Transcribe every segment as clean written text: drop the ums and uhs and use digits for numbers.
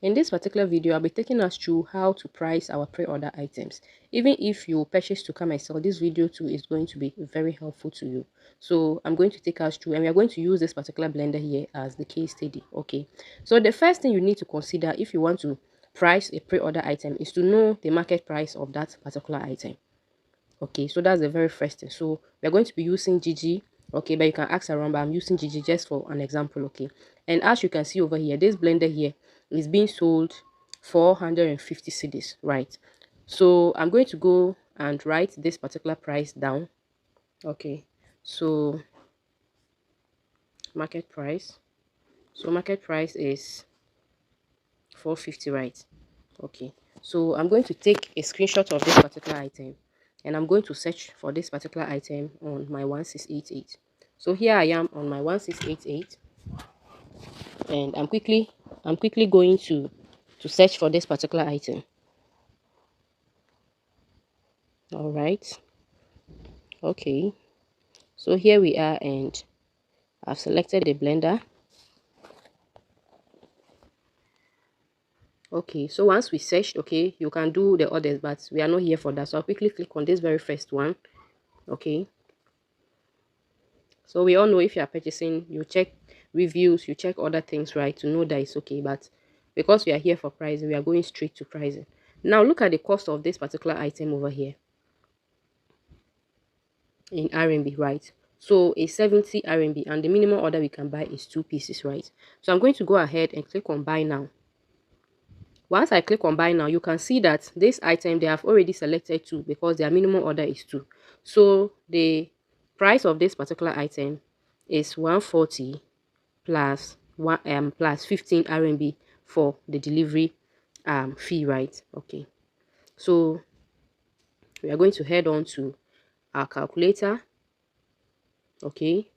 In this particular video, I'll be taking us through how to price our pre-order items. Even if you purchase to come and sell, this video too is going to be very helpful to you. So I'm going to take us through, and we are going to use this particular blender here as the case study. Okay, so the first thing you need to consider if you want to price a pre-order item is to know the market price of that particular item. Okay, so that's the very first thing. So we're going to be using GG. Okay, but you can ask around, but I'm using GG just for an example. Okay, and as you can see over here, this blender here is being sold 450 cedis, right? So I'm going to go and write this particular price down. Okay, so market price. So market price is 450, right? Okay, so I'm going to take a screenshot of this particular item, and I'm going to search for this particular item on my 1688. So here I am on my 1688, and I'm quickly going to search for this particular item. All right, okay, so here we are, and I've selected the blender. Okay, so once we searched, okay, you can do the others, but we are not here for that. So I'll quickly click on this very first one. Okay, so we all know if you are purchasing, you check reviews, you check other things, right, to know that it's okay. But because we are here for pricing, we are going straight to pricing. Now look at the cost of this particular item over here in RMB, right? So a 70 RMB, and the minimum order we can buy is 2 pieces, right? So I'm going to go ahead and click on buy now. Once I click on buy now, you can see that this item, they have already selected 2 because their minimum order is 2. So the price of this particular item is 140 plus 15 RMB for the delivery fee, right? Okay, so we are going to head on to our calculator. Okay,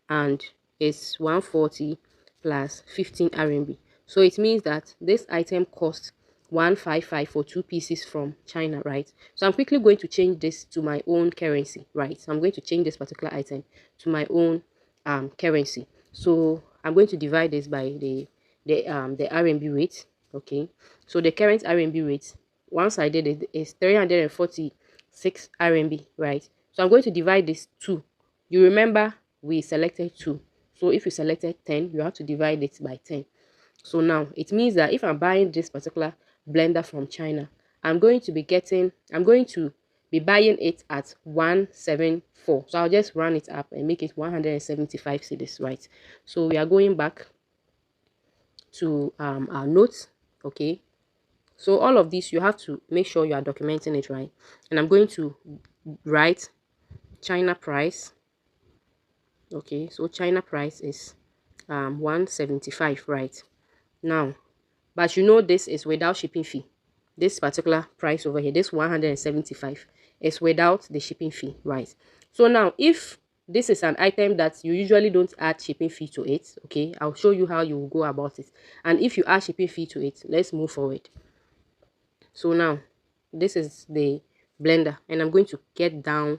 and it's 140 plus 15 RMB. So it means that this item costs 155 for 2 pieces from China, right? So I'm quickly going to change this to my own currency, right? So I'm going to change this particular item to my own currency. So I'm going to divide this by the RMB rate. Okay, so the current RMB rate, once I did it, is 346 RMB, right? So I'm going to divide this 2. You remember we selected 2, so if you selected 10, you have to divide it by 10. So now it means that if I'm buying this particular blender from China, I'm going to be buying it at 174. So I'll just run it up and make it 175 cedis, right? So we are going back to our notes. Okay, so all of this you have to make sure you are documenting it, right? And I'm going to write China price. Okay, so China price is 175, right? Now, but you know this is without shipping fee. This particular price over here, this 175, is without the shipping fee, right? So now, if this is an item that you usually don't add shipping fee to it, okay, I'll show you how you will go about it. And if you add shipping fee to it, let's move forward. So now, this is the blender, and I'm going to get down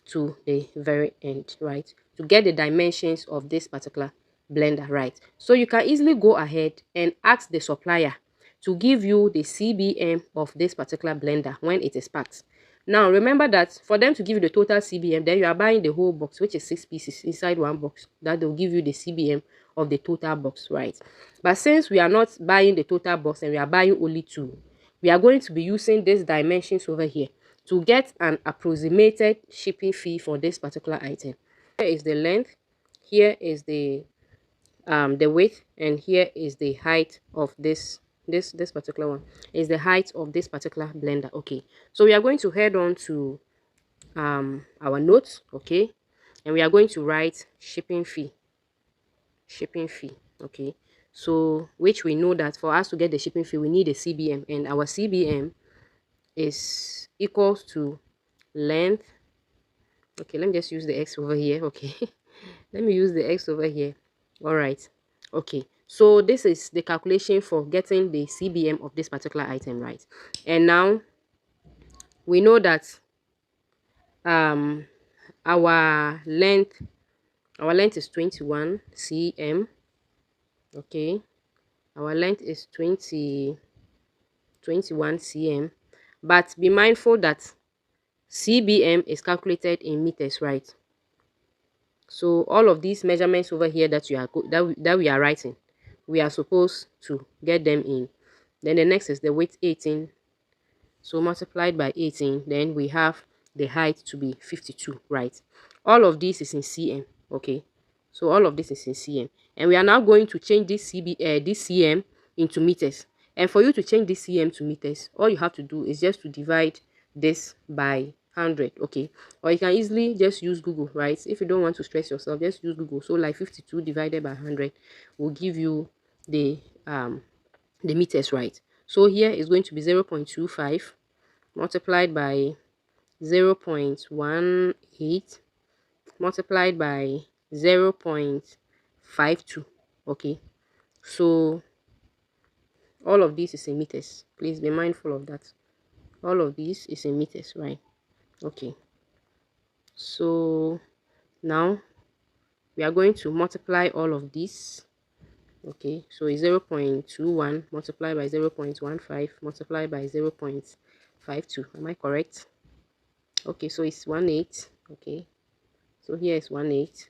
to the very end, right, to get the dimensions of this particular blender, right? So you can easily go ahead and ask the supplier to give you the CBM of this particular blender when it is packed. Now remember that for them to give you the total CBM, then you are buying the whole box, which is 6 pieces inside one box, that they'll give you the CBM of the total box, right? But since we are not buying the total box and we are buying only 2, we are going to be using these dimensions over here to get an approximated shipping fee for this particular item. Here is the length, here is the width, and here is the height of this particular one, is the height of this particular blender. Okay, so we are going to head on to our notes. Okay, and we are going to write shipping fee. Okay, so which we know that for us to get the shipping fee, we need a CBM, and our CBM is equals to length. Okay, let me just use the X over here. Okay, let me use the X over here. All right. Okay, so this is the calculation for getting the CBM of this particular item, right? And now we know that our length is 21 cm. Okay, Our length is 21 cm, but be mindful that cbm is calculated in meters, right? So all of these measurements over here that we are writing, we are supposed to get them in. Then the next is the width 18, so multiplied by 18, then we have the height to be 52, right? All of this is in cm. Okay, so all of this is in cm, and we are now going to change this cm into meters. And for you to change this cm to meters, all you have to do is just to divide this by 100. Okay, or you can easily just use Google, right? If you don't want to stress yourself, just use Google. So like 52 divided by 100 will give you the meters, right? So here is going to be 0.25 multiplied by 0.18 multiplied by 0.52. Okay, so all of this is in meters. Please be mindful of that. All of this is in meters, right? Okay, so now we are going to multiply all of this. Okay, so it's 0.21 multiplied by 0.15 multiplied by 0.52. Am I correct? Okay, so it's 1/8. Okay, so here is 1/8.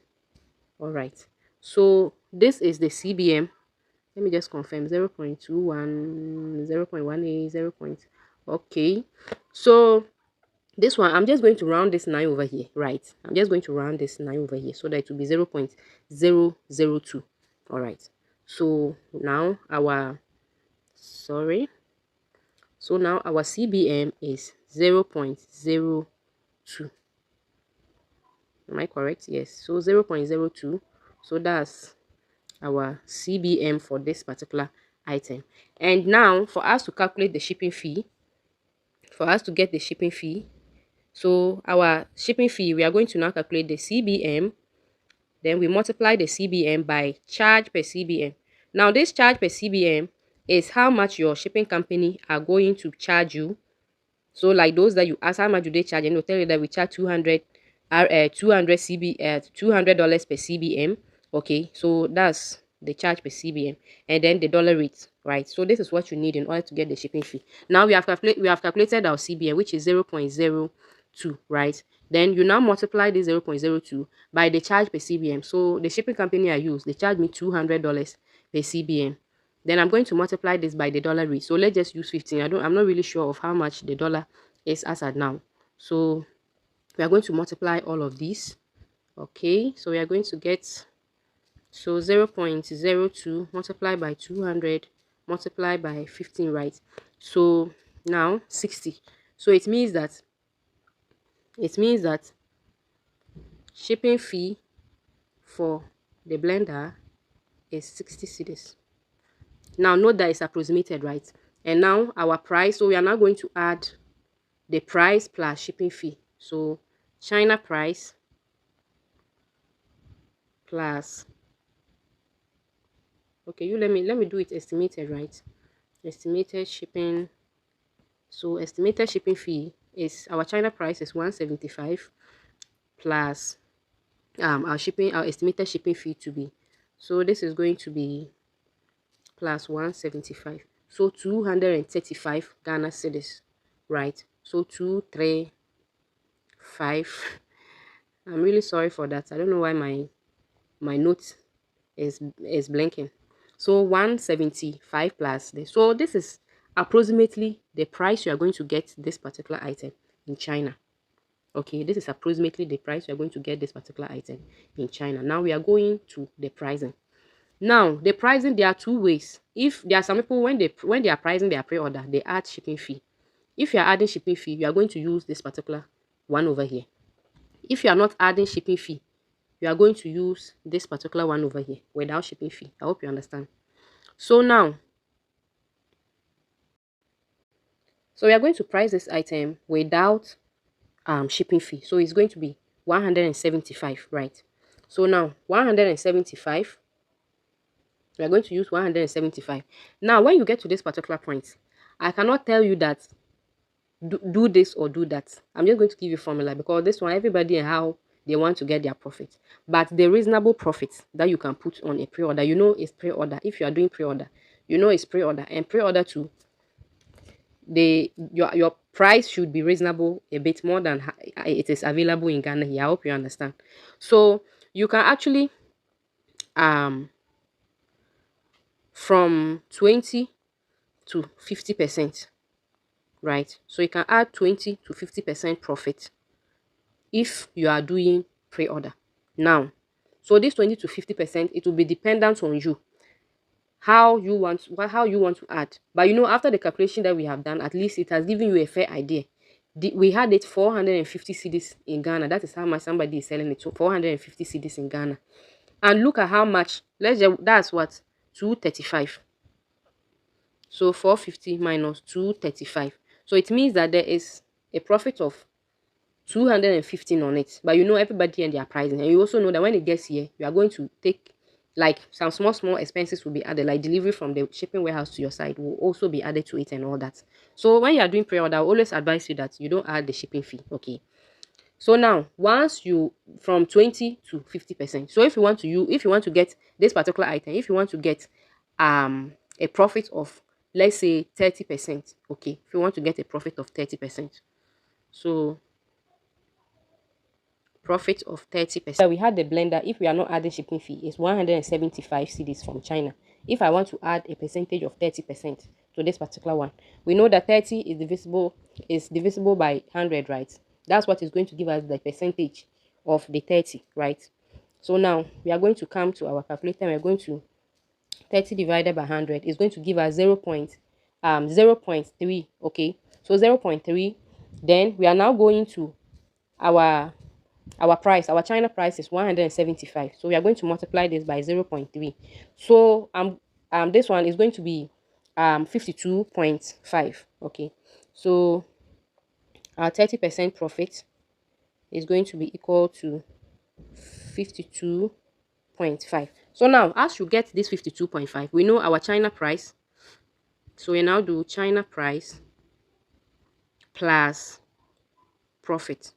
All right, so this is the cbm. Let me just confirm. 0.21, 0.18, 0. Okay, so this one, I'm just going to round this 9 over here, right? I'm just going to round this 9 over here so that it will be 0.002. All right, so now our cbm is 0.02. Am I correct? Yes, so 0.02. so that's our cbm for this particular item. And now for us to calculate the shipping fee, for us to get the shipping fee, so our shipping fee, we are going to now calculate the cbm, then we multiply the cbm by charge per cbm. Now this charge per cbm is how much your shipping company are going to charge you. So like those that you ask how much do they charge, and they'll tell you that we charge $200 per cbm. Okay, so that's the charge per cbm, and then the dollar rate, right? So this is what you need in order to get the shipping fee. Now we have calculated our cbm, which is 0.02, right? Then you now multiply this 0.02 by the charge per cbm. So the shipping company I use, they charge me $200 per cbm. Then I'm going to multiply this by the dollar rate. So let's just use 15. I'm not really sure of how much the dollar is as at now. So we are going to multiply all of these. Okay, so we are going to get, so 0.02 multiplied by 200 multiplied by 15, right? So now 60. So it means that shipping fee for the blender is 60 cedis. Now note that it's approximated, right? And now our price, so we are now going to add the price plus shipping fee. So China price plus, okay, you let me do it estimated, right? Estimated shipping. So estimated shipping fee is, our China price is 175 plus our estimated shipping fee to be, so this is going to be plus 175, so 235 Ghana cedis, right? So 235. I'm really sorry for that. I don't know why my note is blinking. So 175 plus this. So this is approximately the price you are going to get this particular item in China. Okay, this is approximately the price you are going to get this particular item in China. Now we are going to the pricing. Now the pricing, there are two ways. If there are some people, when they are pricing their pre-order, they add shipping fee. If you are adding shipping fee, you are going to use this particular one over here. If you are not adding shipping fee, you are going to use this particular one over here without shipping fee. I hope you understand. So now, so we are going to price this item without shipping fee. So it's going to be 175, right? So now 175, we are going to use 175. Now when you get to this particular point, I cannot tell you that do this or do that. I'm just going to give you a formula, because this one, everybody and how they want to get their profit. But the reasonable profit that you can put on a pre-order, you know, is pre-order. If you are doing pre-order, you know it's pre-order, and pre-order too, your price should be reasonable a bit more than it is available in Ghana here. I hope you understand. So you can actually from 20 to 50%, right? So you can add 20 to 50% profit if you are doing pre-order. Now, so this 20 to 50%, it will be dependent on you, how you want to add. But you know, after the calculation that we have done, at least it has given you a fair idea. We had it 450 cedis in Ghana. That is how much somebody is selling it. So 450 cedis in Ghana. And look at how much. That's what, 235. So 450 minus 235. So it means that there is a profit of 215 on it. But you know, everybody and their pricing. And you also know that when it gets here, you are going to take, like, some small expenses will be added, like delivery from the shipping warehouse to your site will also be added to it and all that. So when you are doing pre-order, I always advise you that you don't add the shipping fee. Okay. So now, once you from 20 to 50%. So if you want to get this particular item, if you want to get a profit of, let's say, 30%, okay, if you want to get a profit of 30%, so profit of 30%. So we had the blender, if we are not adding shipping fee, is 175 cedis from China. If I want to add a percentage of 30% to this particular one, we know that 30 is divisible by 100, right? That's what is going to give us the percentage of the 30, right? So now we are going to come to our calculator, and we're going to 30 divided by 100 is going to give us 0.3. Okay, so 0.3. Then we are now going to our price. Our China price is 175. So we are going to multiply this by 0.3. So this one is going to be 52.5. Okay, so our 30% profit is going to be equal to 52.5. So now, as you get this 52.5, we know our China price. So we now do China price plus profit.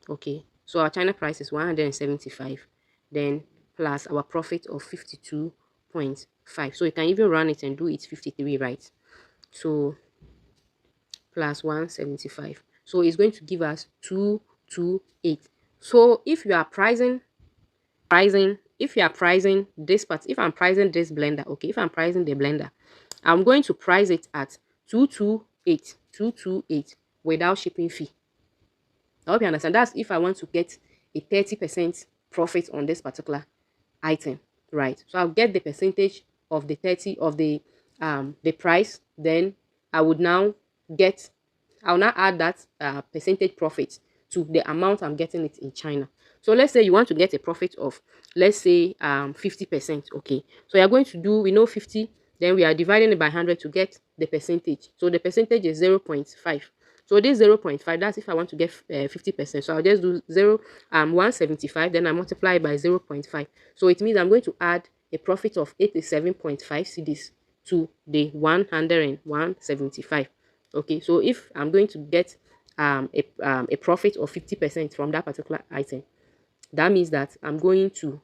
Okay, so our China price is 175, then plus our profit of 52.5. So you can even run it and do it 53, right? So plus 175. So it's going to give us 228. So if you are pricing this part, if I'm pricing this blender, okay, if I'm pricing the blender, I'm going to price it at 228 without shipping fee. I hope you understand. That's if I want to get a 30% profit on this particular item, right? So I'll get the percentage of the 30 of the price. Then I'll now add that percentage profit to the amount I'm getting it in China. So let's say you want to get a profit of, let's say, 50%. Okay, so you're going to do, we know 50, then we are dividing it by 100 to get the percentage. So the percentage is 0.5. So this 0.5, that's if I want to get 50%. So I'll just do 175, then I multiply by 0.5. So it means I'm going to add a profit of 87.5 cedis to the 175. Okay, so if I'm going to get a profit of 50% from that particular item, that means that I'm going to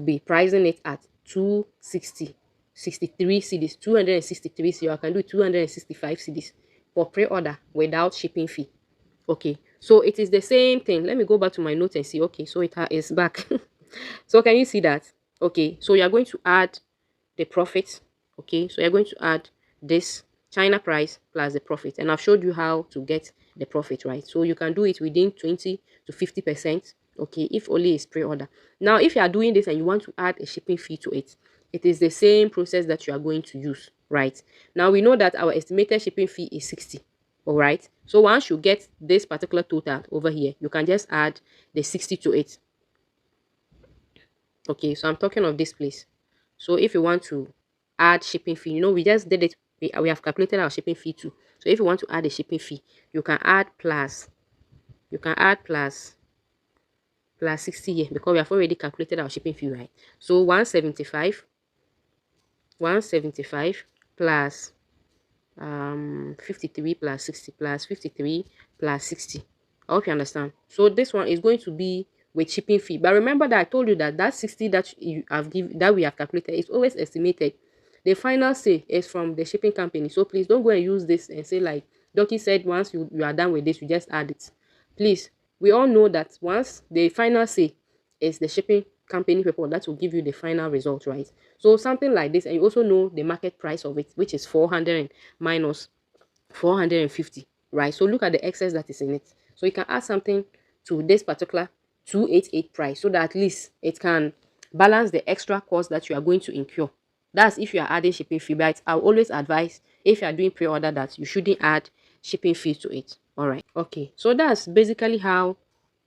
be pricing it at 263 cedis, 263 cedis. I can do 265 cedis for pre-order without shipping fee. Okay, so it is the same thing. Let me go back to my note and see. Okay, so it is back. So can you see that? Okay, so you are going to add the profit. Okay, so you're going to add this China price plus the profit, and I've showed you how to get the profit, right? So you can do it within 20 to 50%. Okay, if only it's pre-order. Now, if you are doing this and you want to add a shipping fee to it, it is the same process that you are going to use, right? Now we know that our estimated shipping fee is 60. All right, so once you get this particular total over here, you can just add the 60 to it. Okay, so I'm talking of this place. So if you want to add shipping fee, you know, we just did it, we have calculated our shipping fee too. So if you want to add a shipping fee, you can add plus 60 here, because we have already calculated our shipping fee, right? So 175 plus 53 plus 60 plus 53 plus 60. I hope you understand. So this one is going to be with shipping fee. But remember that I told you that that 60 that you have given, that we have calculated, is always estimated. The final say is from the shipping company. So please don't go and use this and say like Dorkie said, once you are done with this, you just add it. Please, we all know that once the final say is the shipping company people, that will give you the final result, right? So something like this, and you also know the market price of it, which is 400 minus 450, right? So look at the excess that is in it. So you can add something to this particular 288 price so that at least it can balance the extra cost that you are going to incur. That's if you are adding shipping fee. But I'll always advise, if you are doing pre-order, that you shouldn't add shipping fees to it. All right. Okay. So that's basically how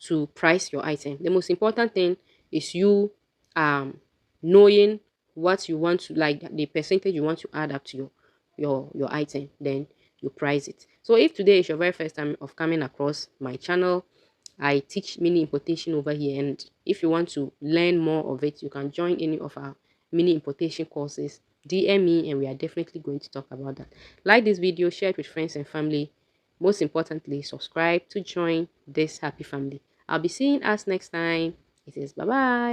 to price your item. The most important thing is you knowing what you want to, like the percentage you want to add up to your item. Then you price it. So if today is your very first time of coming across my channel, I teach mini importation over here, and if you want to learn more of it, you can join any of our mini importation courses. DM me and we are definitely going to talk about that. Like this video, share it with friends and family. Most importantly, subscribe to join this happy family. I'll be seeing us next time. It is bye bye.